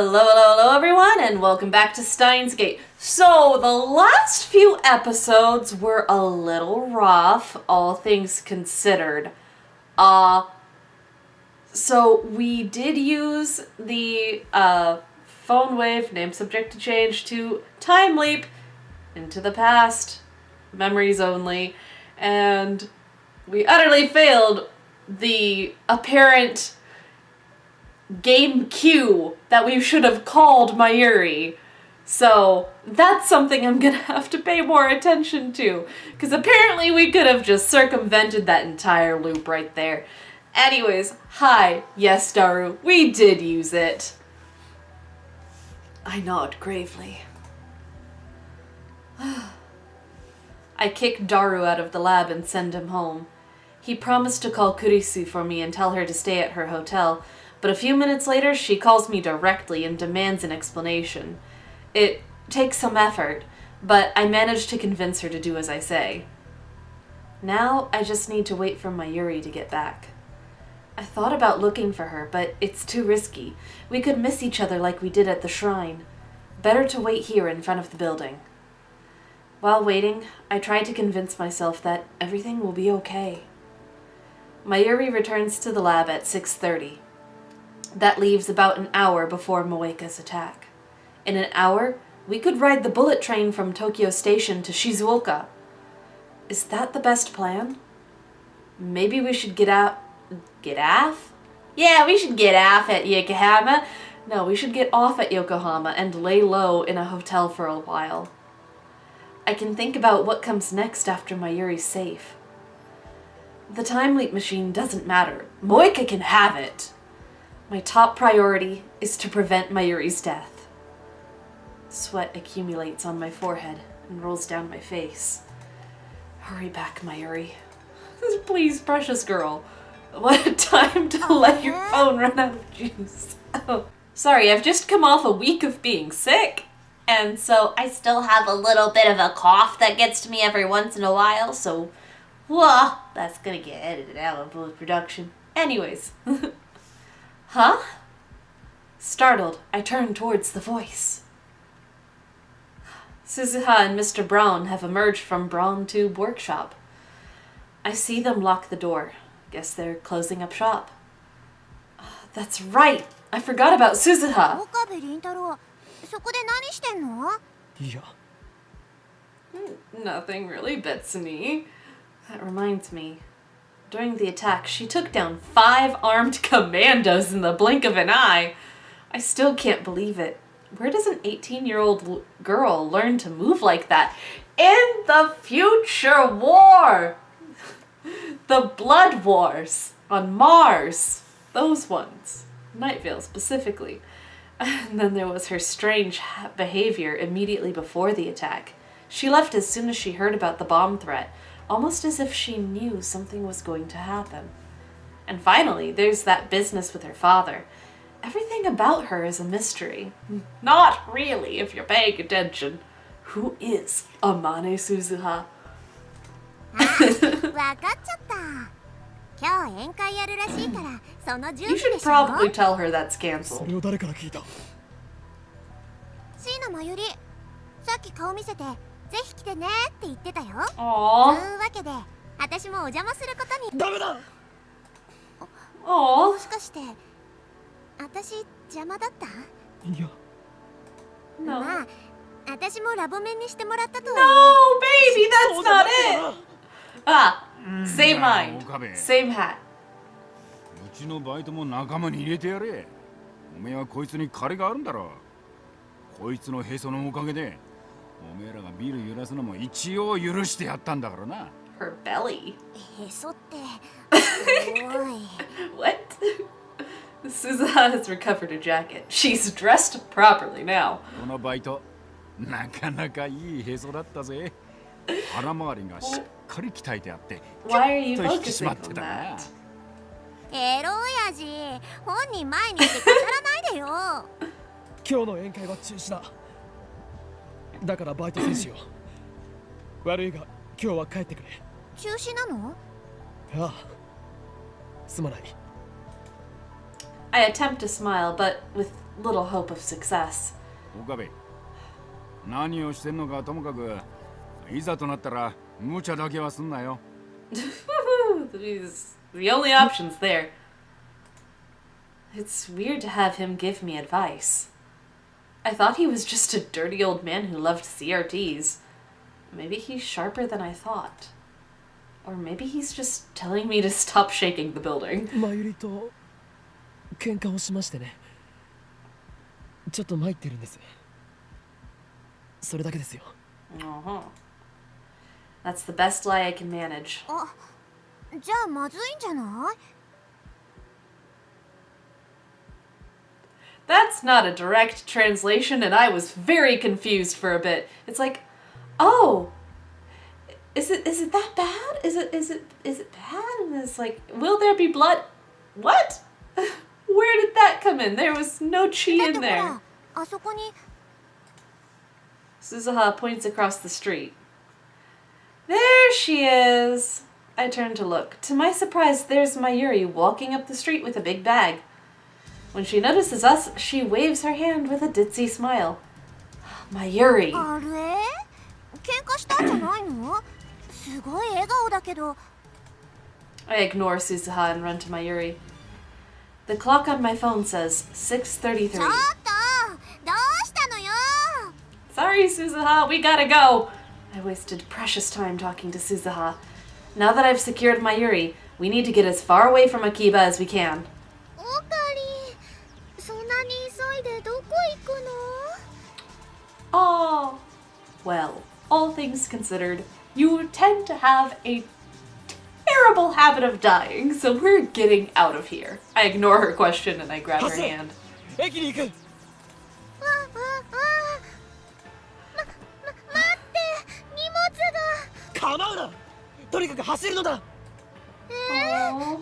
Hello everyone, and welcome back to Steins Gate. So, the last few episodes were a little rough, all things considered. So we did use the, phone wave, name subject to change, to time leap into the past, memories only, and we utterly failed the apparent game cue that we should have called Mayuri. So that's something I'm gonna have to pay more attention to, because apparently we could have just circumvented that entire loop right there. Anyways, hi, yes Daru, we did use it. I nod gravely. I kick Daru out of the lab and send him home. He promised to call Kurisu for me and tell her to stay at her hotel, but a few minutes later she calls me directly and demands an explanation. It takes some effort, but I manage to convince her to do as I say. Now I just need to wait for Mayuri to get back. I thought about looking for her, but it's too risky. We could miss each other like we did at the shrine. Better to wait here in front of the building. While waiting, I try to convince myself that everything will be okay. Mayuri returns to the lab at 6:30. That leaves about an hour before Moeka's attack. In an hour, we could ride the bullet train from Tokyo Station to Shizuoka. Is that the best plan? Maybe we should get off? Yeah, we should get off at Yokohama. No, we should get off at Yokohama and lay low in a hotel for a while. I can think about what comes next after Mayuri's safe. The time leap machine doesn't matter. Moeka can have it. My top priority is to prevent Mayuri's death. Sweat accumulates on my forehead and rolls down my face. Hurry back, Mayuri. Please, precious girl. What a time to let your phone run out of juice. Oh, sorry, I've just come off a week of being sick, and so I still have a little bit of a cough that gets to me every once in a while, so whoa, that's gonna get edited out in post-production. Anyways. Huh? Startled, I turn towards the voice. Suzuha and Mr. Brown have emerged from Brown Tube Workshop. I see them lock the door. Guess they're closing up shop. That's right! I forgot about Suzuha! Nothing really, Betsuni. That reminds me. During the attack, she took down 5 armed commandos in the blink of an eye. I still can't believe it. Where does an 18-year-old girl learn to move like that? In the future war! The Blood Wars on Mars. Those ones. Nightvale specifically. And then there was her strange behavior immediately before the attack. She left as soon as she heard about the bomb threat, almost as if she knew something was going to happen. And finally, there's that business with her father. Everything about her is a mystery. Not really, if you're paying attention. Who is Amane Suzuha? You should probably tell her that's cancelled. No, baby, that's not it! Ah, same mind, same hat. うちのバイトも仲間に入れてやれ。おめえはこいつに借りがあるんだろ。こいつのへそのおかげで、おめえらがビル揺らすのも一応許してやったんだからな。Her belly. へそって。What? Suzuha has recovered her jacket. She's dressed properly now. このバイト、なかなかいいへそだったぜ。腹回りがしっかり鍛えてあって、Why are you きっと引き締 focusing まって on たな。 that? エロ親父、本人前にして語らないでよ。今日の宴会は中止だ。だからバイト選手よ。悪いが今日は帰ってくれ。中止なの？ああ。すまない。I attempt to smile, but with little hope of success. 岡部、何をしてんのかともかく、いざとなったら無茶だけはすんなよ。These the only options there. It's weird to have him give me advice. I thought he was just a dirty old man who loved CRTs. Maybe he's sharper than I thought. Or maybe he's just telling me to stop shaking the building. マユリと喧嘩をしましてね。ちょっと参ってるんです。それだけですよ。Uh-huh. That's the best lie I can manage. あ、じゃあまずいんじゃない？ That's not a direct translation, and I was very confused for a bit. It's like, oh, is it that bad? Is it bad? And it's like, will there be blood? What? Where did that come in? There was no chi だって in ほ there. ら、あそこに Suzuha points across the street. There she is. I turn to look. To my surprise, there's Mayuri walking up the street with a big bag. When she notices us, she waves her hand with a ditzy smile. Mayuri. あれ？喧嘩したんじゃないの？すごい笑顔だけど。 I ignore Suzuha and run to Mayuri. The clock on my phone says 6:33. ちょっと、どうしたのよ？ Sorry, Suzuha, we gotta go. I wasted precious time talking to Suzuha. Now that I've secured Mayuri, we need to get as far away from Akiba as we can. オカリン、そんなに急いでどこ行くの？ Oh, well, all things considered, you tend to have a terrible habit of dying, so we're getting out of here. I ignore her question and I grab her hand. 駅に行く。あ、待って、荷物が。構うな。とにかく走るのだ。Aww. なん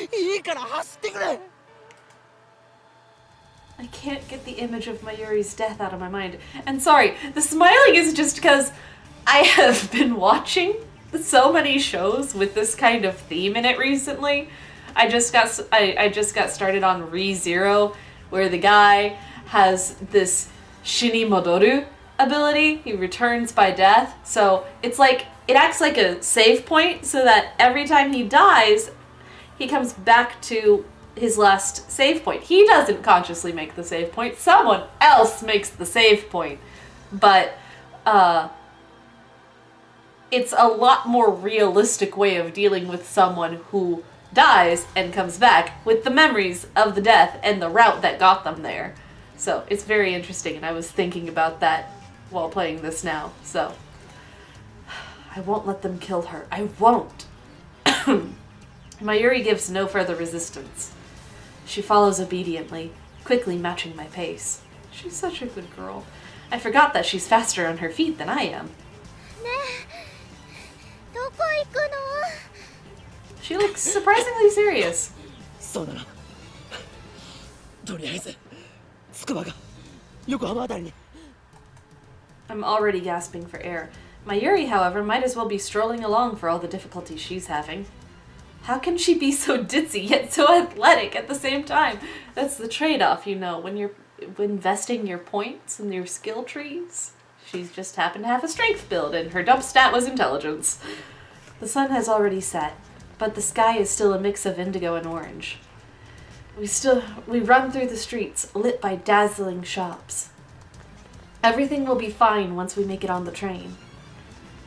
で？いいから走ってくれ。 I can't get the image of Mayuri's death out of my mind. And sorry, the smiling is just because I have been watching so many shows with this kind of theme in it recently. I just got started on ReZero, where the guy has this Shinimodoru ability. He returns by death. So it's like, it acts like a save point so that every time he dies, he comes back to his last save point. He doesn't consciously make the save point. Someone else makes the save point. But it's a lot more realistic way of dealing with someone who dies and comes back with the memories of the death and the route that got them there. So it's very interesting, and I was thinking about that while playing this now. So I won't let them kill her. I won't. Mayuri gives no further resistance. She follows obediently, quickly matching my pace. She's such a good girl. I forgot that she's faster on her feet than I am. ねえ、どこ行くの？ She looks surprisingly serious. そうだな。とりあえず、筑波が横浜あたりに。 I'm already gasping for air. Mayuri, however, might as well be strolling along for all the difficulties she's having. How can she be so ditzy yet so athletic at the same time? That's the trade-off, you know, when you're investing your points and your skill trees. She's just happened to have a strength build, and her dump stat was intelligence. The sun has already set, but the sky is still a mix of indigo and orange. We run through the streets, lit by dazzling shops. Everything will be fine once we make it on the train.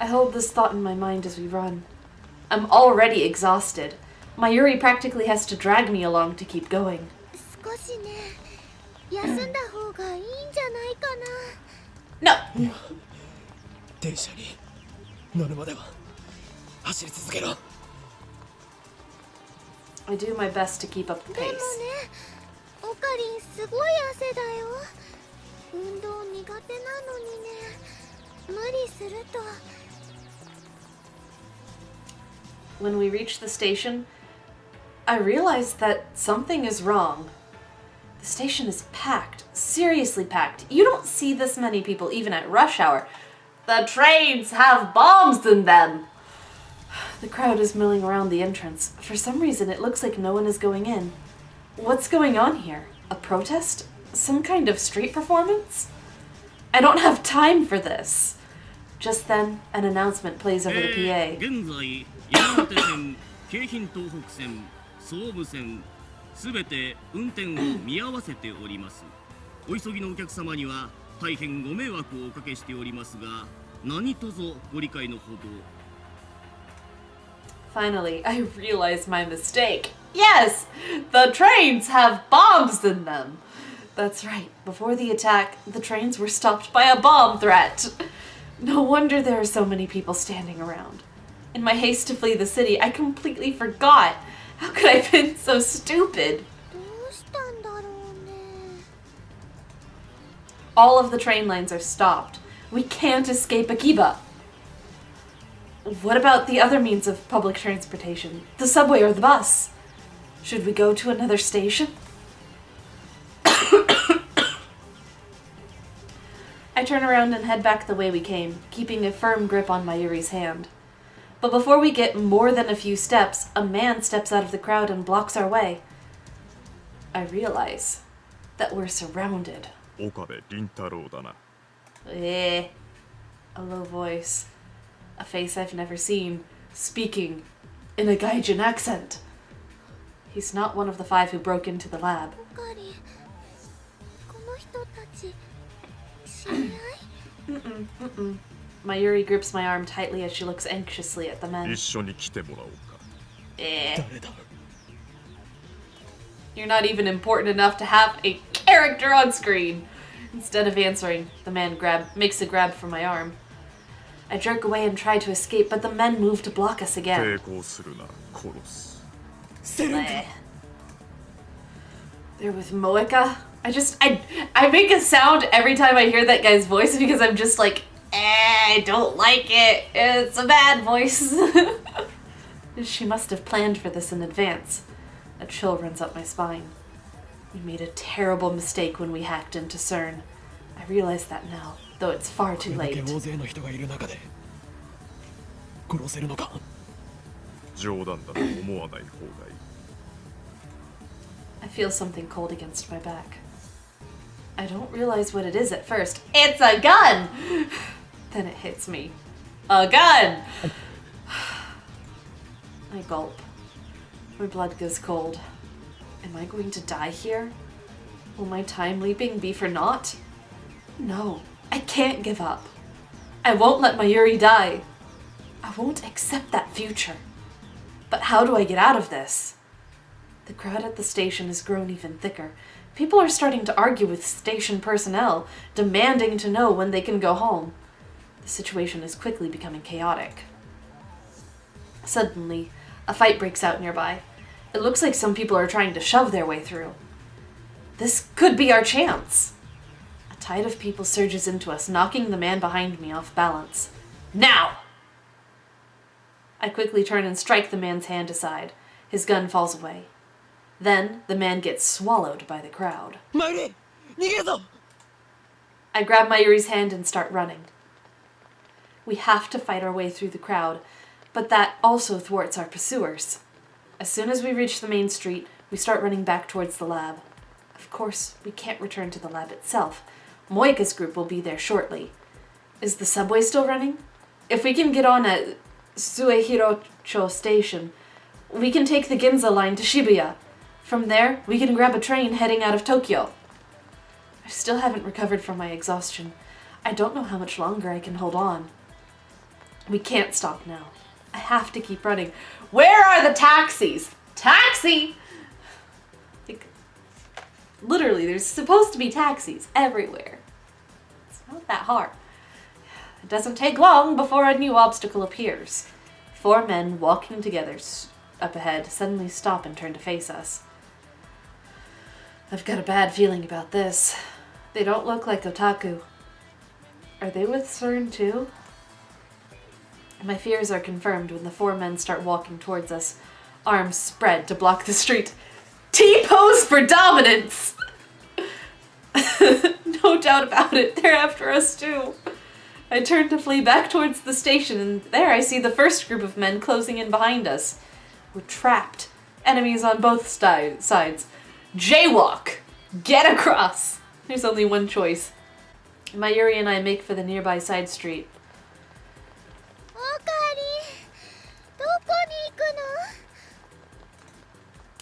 I hold this thought in my mind as we run. I'm already exhausted. Mayuri practically has to drag me along to keep going. 少しね、休んだ方がいいんじゃないかな。 No! いや、電車に乗るまでは走り続けろ。 I do my best to keep up the でもね、 pace. オカリンすごい汗だよ。運動苦手なのにね、無理すると。 When we reach the station, I realize that something is wrong. The station is packed, seriously packed. You don't see this many people even at rush hour. The trains have bombs in them! The crowd is milling around the entrance. For some reason, it looks like no one is going in. What's going on here? A protest? Some kind of street performance? I don't have time for this. Just then, an announcement plays over the PA. 現在山手線、京浜東北線、総武線すべて運転を見合わせております。お急ぎのお客様には大変ご迷惑をおかけしておりますが、何卒ご理解のほど。 Finally, I realized my mistake. Yes! The trains have bombs in them! That's right. Before the attack, the trains were stopped by a bomb threat. No wonder there are so many people standing around. In my haste to flee the city, I completely forgot. How could I have been so stupid? どうしたんだろうね。 All of the train lines are stopped. We can't escape Akiba. What about the other means of public transportation? The subway or the bus? Should we go to another station? I turn around and head back the way we came, keeping a firm grip on Mayuri's hand. But before we get more than a few steps, a man steps out of the crowd and blocks our way. I realize that we're surrounded. 岡部倫太郎だな。 A low voice. A face I've never seen, speaking in a Gaijin accent. He's not one of the 5 who broke into the lab. おかり、この人たち、知り合い？ Mayuri grips my arm tightly as she looks anxiously at the men. 一緒に来てもらおうか。 誰だ？ You're not even important enough to have a character on screen. Instead of answering, the man makes a grab for my arm. I jerk away and try to escape, but the men move to block us 抵 again. 抗するな、殺す。 Bleh. They're with Moeka. I make a sound every time I hear that guy's voice because I'm just like, I don't like it. It's a bad voice. She must have planned for this in advance. A chill runs up my spine. We made a terrible mistake when we hacked into CERN. I realize that now, though it's far こ too れだけ late. 大勢の人がいる中で殺せるのか？冗談だと思わない方がいい。 I feel something cold against my back. I don't realize what it is at first. It's a gun! Then it hits me. A gun! I gulp. My blood goes cold. Am I going to die here? Will my time leaping be for naught? No, I can't give up. I won't let Mayuri die. I won't accept that future. But how do I get out of this? The crowd at the station has grown even thicker. People are starting to argue with station personnel, demanding to know when they can go home. The situation is quickly becoming chaotic. Suddenly, a fight breaks out nearby. It looks like some people are trying to shove their way through. This could be our chance. A tide of people surges into us, knocking the man behind me off balance. Now! I quickly turn and strike the man's hand aside. His gun falls away. Then, the man gets swallowed by the crowd. Mayuri! 逃げるぞ! I grab Mayuri's hand and start running. We have to fight our way through the crowd, but that also thwarts our pursuers. As soon as we reach the main street, we start running back towards the lab. Of course, we can't return to the lab itself. Moika's group will be there shortly. Is the subway still running? If we can get on at Suehirocho Station, we can take the Ginza line to Shibuya. From there, we can grab a train heading out of Tokyo. I still haven't recovered from my exhaustion. I don't know how much longer I can hold on. We can't stop now. I have to keep running. Where are the taxis? Taxi! Like, literally, there's supposed to be taxis everywhere. It's not that hard. It doesn't take long before a new obstacle appears. 4 men walking together up ahead suddenly stop and turn to face us. I've got a bad feeling about this. They don't look like otaku. Are they with CERN too? My fears are confirmed when the 4 men start walking towards us, arms spread to block the street. T-pose for dominance! No doubt about it, they're after us too. I turn to flee back towards the station, and there I see the first group of men closing in behind us. We're trapped. Enemies on both sides. Jaywalk! Get across! There's only one choice. Mayuri and I make for the nearby side street. おかえり。どこに行く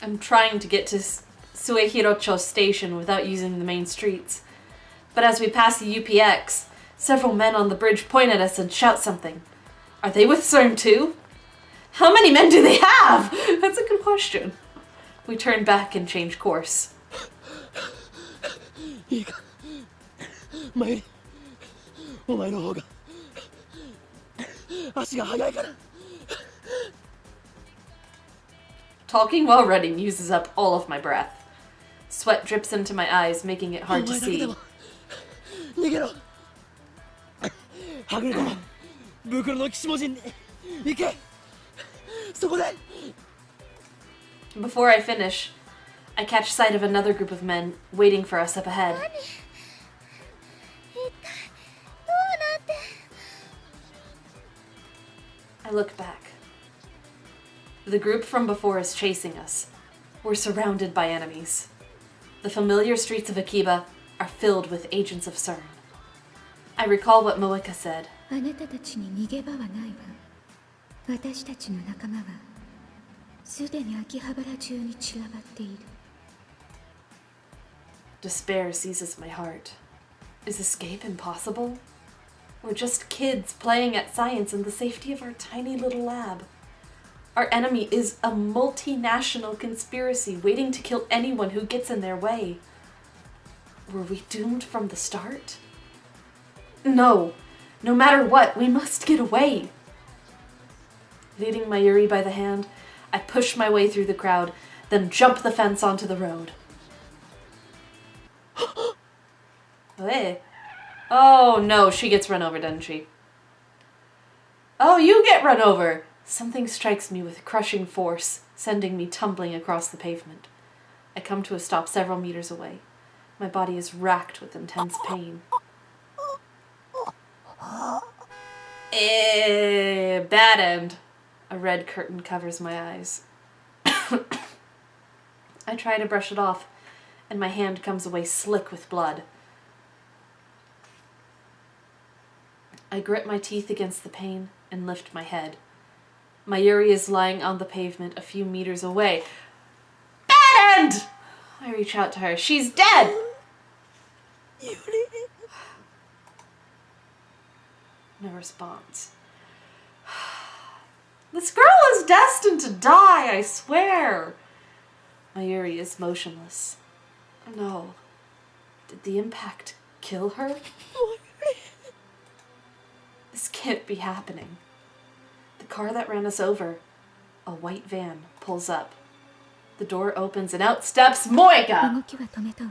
の？ I'm trying to get to Suehirocho Station without using the main streets. But as we pass the UPX, several men on the bridge point at us and shout something. Are they with CERN too? How many men do they have? That's a good question. We turn back and change course. いいか、マユリ、お前の方が足が速いから。 Talking while running uses up all of my breath. Sweat drips into my eyes, making it hard to お前だけで see. も逃げろ。はぐれた袋の岸文字に行け。そこで。 Before I finish, I catch sight of another group of men waiting for us up ahead. 一体どうなって？ I look back. The group from before is chasing us. We're surrounded by enemies. The familiar streets of Akiba are filled with agents of CERN. I recall what Moeka said. あなたたちに逃げ場はないわ。私たちの仲間はすでに秋葉原中に散らばっている。 Despair seizes my heart. Is escape impossible? We're just kids playing at science in the safety of our tiny little lab. Our enemy is a multinational conspiracy waiting to kill anyone who gets in their way. Were we doomed from the start? No. No matter what, we must get away. Leading Mayuri by the hand, I push my way through the crowd, then jump the fence onto the road. Hey. Oh no, she gets run over, doesn't she? Oh, you get run over! Something strikes me with crushing force, sending me tumbling across the pavement. I come to a stop several meters away. My body is racked with intense pain. Bad end. A red curtain covers my eyes. I try to brush it off, and my hand comes away slick with blood. I grit my teeth against the pain and lift my head. Mayuri is lying on the pavement a few meters away. Bad end! I reach out to her. She's dead! No response. This girl is destined to die, I swear. Mayuri is motionless. No. Did the impact kill her? This can't be happening. The car that ran us over, a white van, pulls up. The door opens and out steps Moeka! 動きは止めたわ。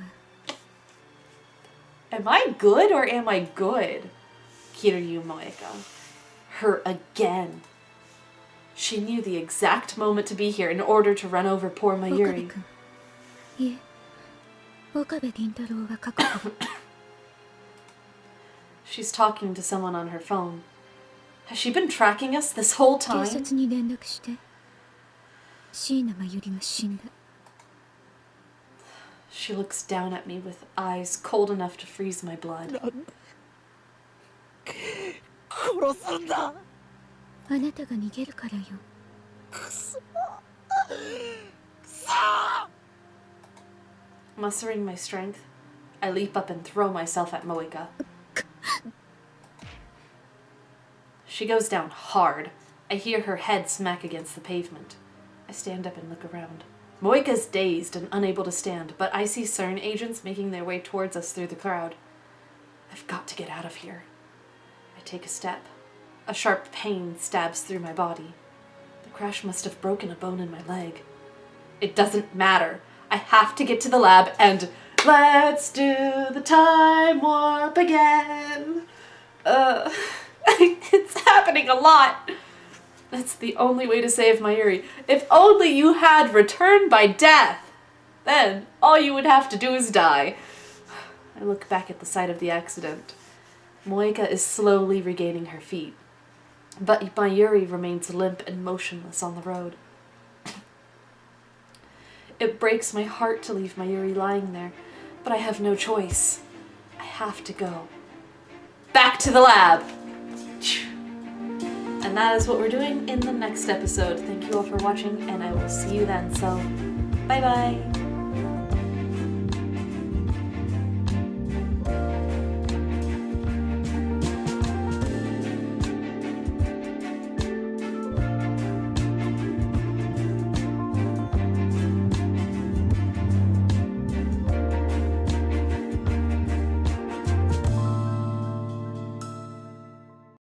Am I good or am I good? Kiryu Moeka. Her again. She knew the exact moment to be here in order to run over poor 岡部 Mayuri. 君。いえ、岡部倫太郎は確保。 She's talking to someone on her phone. Has she been tracking us this whole 警 time? 察に連絡して。椎名真由里が死んだ。 She looks down at me with eyes cold enough to freeze my blood. 殺すんだ。あなたが逃げるからよ。 Mustering my strength, I leap up and throw myself at Moeka. She goes down hard. I hear her head smack against the pavement. I stand up and look around. Moeka's dazed and unable to stand, but I see CERN agents making their way towards us through the crowd. I've got to get out of here. I take a step. A sharp pain stabs through my body. The crash must have broken a bone in my leg. It doesn't matter. I have to get to the lab and let's do the time warp again. It's happening a lot. That's the only way to save Mayuri. If only you had returned by death. Then all you would have to do is die. I look back at the site of the accident. Moeka is slowly regaining her feet, but Mayuri remains limp and motionless on the road. It breaks my heart to leave Mayuri lying there, But I have no choice. I have to go. Back to the lab! And that is what we're doing in the next episode. Thank you all for watching, and I will see you then. So, bye-bye!